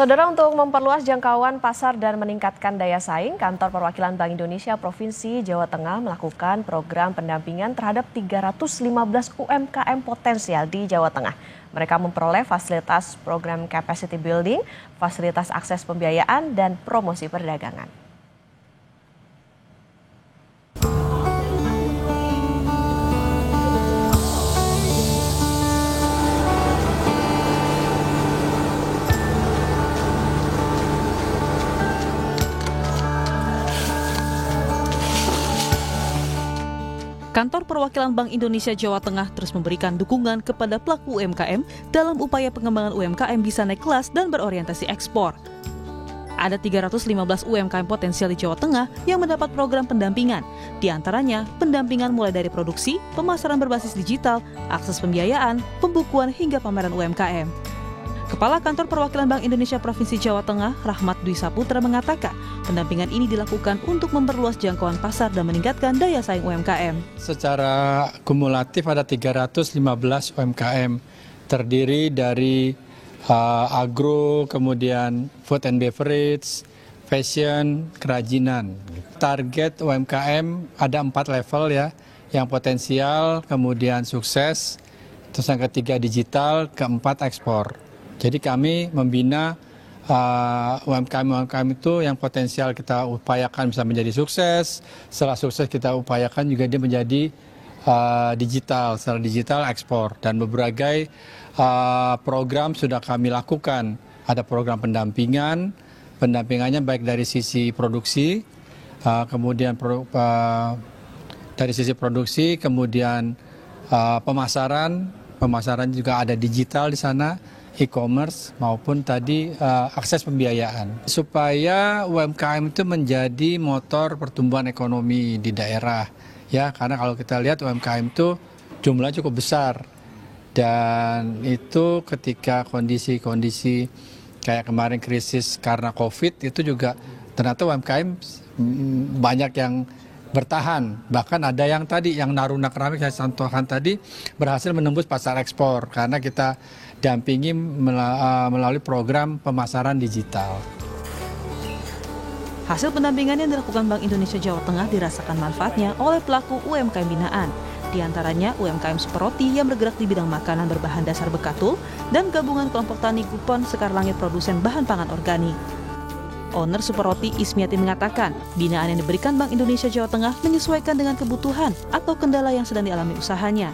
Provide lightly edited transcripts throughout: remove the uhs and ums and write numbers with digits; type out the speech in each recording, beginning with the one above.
Saudara, untuk memperluas jangkauan pasar dan meningkatkan daya saing, Kantor Perwakilan Bank Indonesia Provinsi Jawa Tengah melakukan program pendampingan terhadap 315 UMKM potensial di Jawa Tengah. Mereka memperoleh fasilitas program capacity building, fasilitas akses pembiayaan, dan promosi perdagangan. Kantor Perwakilan Bank Indonesia Jawa Tengah terus memberikan dukungan kepada pelaku UMKM dalam upaya pengembangan UMKM bisa naik kelas dan berorientasi ekspor. Ada 315 UMKM potensial di Jawa Tengah yang mendapat program pendampingan. Di antaranya, pendampingan mulai dari produksi, pemasaran berbasis digital, akses pembiayaan, pembukuan hingga pameran UMKM. Kepala Kantor Perwakilan Bank Indonesia Provinsi Jawa Tengah, Rahmat Dwi Saputra mengatakan, pendampingan ini dilakukan untuk memperluas jangkauan pasar dan meningkatkan daya saing UMKM. Secara kumulatif ada 315 UMKM, terdiri dari agro, kemudian food and beverage, fashion, kerajinan. Target UMKM ada 4 level ya, yang potensial, kemudian sukses, terus yang ketiga digital, keempat ekspor. Jadi kami membina UMKM itu yang potensial kita upayakan bisa menjadi sukses. Setelah sukses kita upayakan juga dia menjadi digital, secara digital ekspor. Dan berbagai program sudah kami lakukan. Ada program pendampingannya baik dari sisi produksi, kemudian dari sisi produksi, kemudian pemasaran juga ada digital di sana, e-commerce maupun tadi akses pembiayaan. Supaya UMKM itu menjadi motor pertumbuhan ekonomi di daerah. Ya, karena kalau kita lihat UMKM itu jumlahnya cukup besar. Dan itu ketika kondisi-kondisi kayak kemarin krisis karena Covid itu juga ternyata UMKM banyak yang bertahan. Bahkan ada yang tadi yang Naruna Keramik saya contohkan tadi berhasil menembus pasar ekspor karena kita dampingi melalui program pemasaran digital. Hasil pendampingan yang dilakukan Bank Indonesia Jawa Tengah dirasakan manfaatnya oleh pelaku UMKM binaan. Di antaranya UMKM Superroti yang bergerak di bidang makanan berbahan dasar bekatul dan gabungan kelompok tani kupon Sekar Langit produsen bahan pangan organik. Owner Superroti Ismiati mengatakan, binaan yang diberikan Bank Indonesia Jawa Tengah menyesuaikan dengan kebutuhan atau kendala yang sedang dialami usahanya.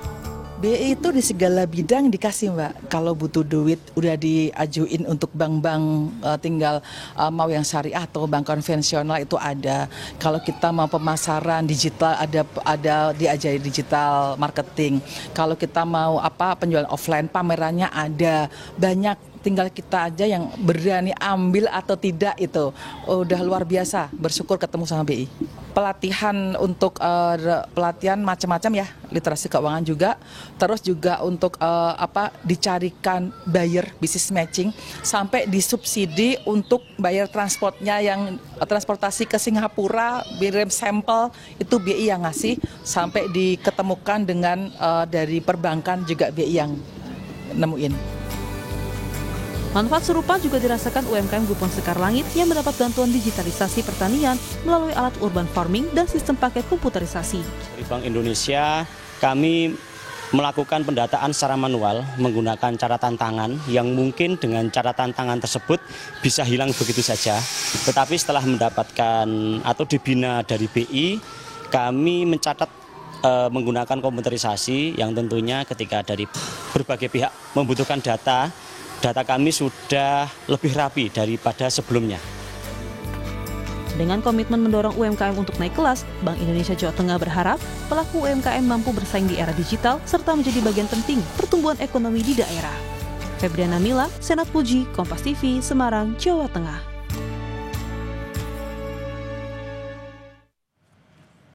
BI itu di segala bidang dikasih, Mbak. Kalau butuh duit udah diajuin untuk bank-bank, tinggal mau yang syariah atau bank konvensional itu ada. Kalau kita mau pemasaran digital ada diajari digital marketing. Kalau kita mau penjualan offline pamerannya ada banyak. Tinggal kita aja yang berani ambil atau tidak itu. Udah luar biasa, bersyukur ketemu sama BI. Pelatihan untuk pelatihan macam-macam ya, literasi keuangan juga. Terus juga untuk dicarikan buyer business matching sampai disubsidi untuk bayar transportnya yang transportasi ke Singapura, kirim sampel itu BI yang ngasih sampai diketemukan dengan dari perbankan juga BI yang nemuin. Manfaat serupa juga dirasakan UMKM Kupon Sekar Langit yang mendapat bantuan digitalisasi pertanian melalui alat urban farming dan sistem paket komputerisasi. Dari Bank Indonesia, kami melakukan pendataan secara manual menggunakan catatan tangan yang mungkin dengan catatan tangan tersebut bisa hilang begitu saja. Tetapi setelah mendapatkan atau dibina dari BI, kami mencatat menggunakan komputerisasi yang tentunya ketika dari berbagai pihak membutuhkan data kami sudah lebih rapi daripada sebelumnya. Dengan komitmen mendorong UMKM untuk naik kelas, Bank Indonesia Jawa Tengah berharap pelaku UMKM mampu bersaing di era digital serta menjadi bagian penting pertumbuhan ekonomi di daerah. Febriana Mila, Senat Puji, Kompas TV, Semarang, Jawa Tengah.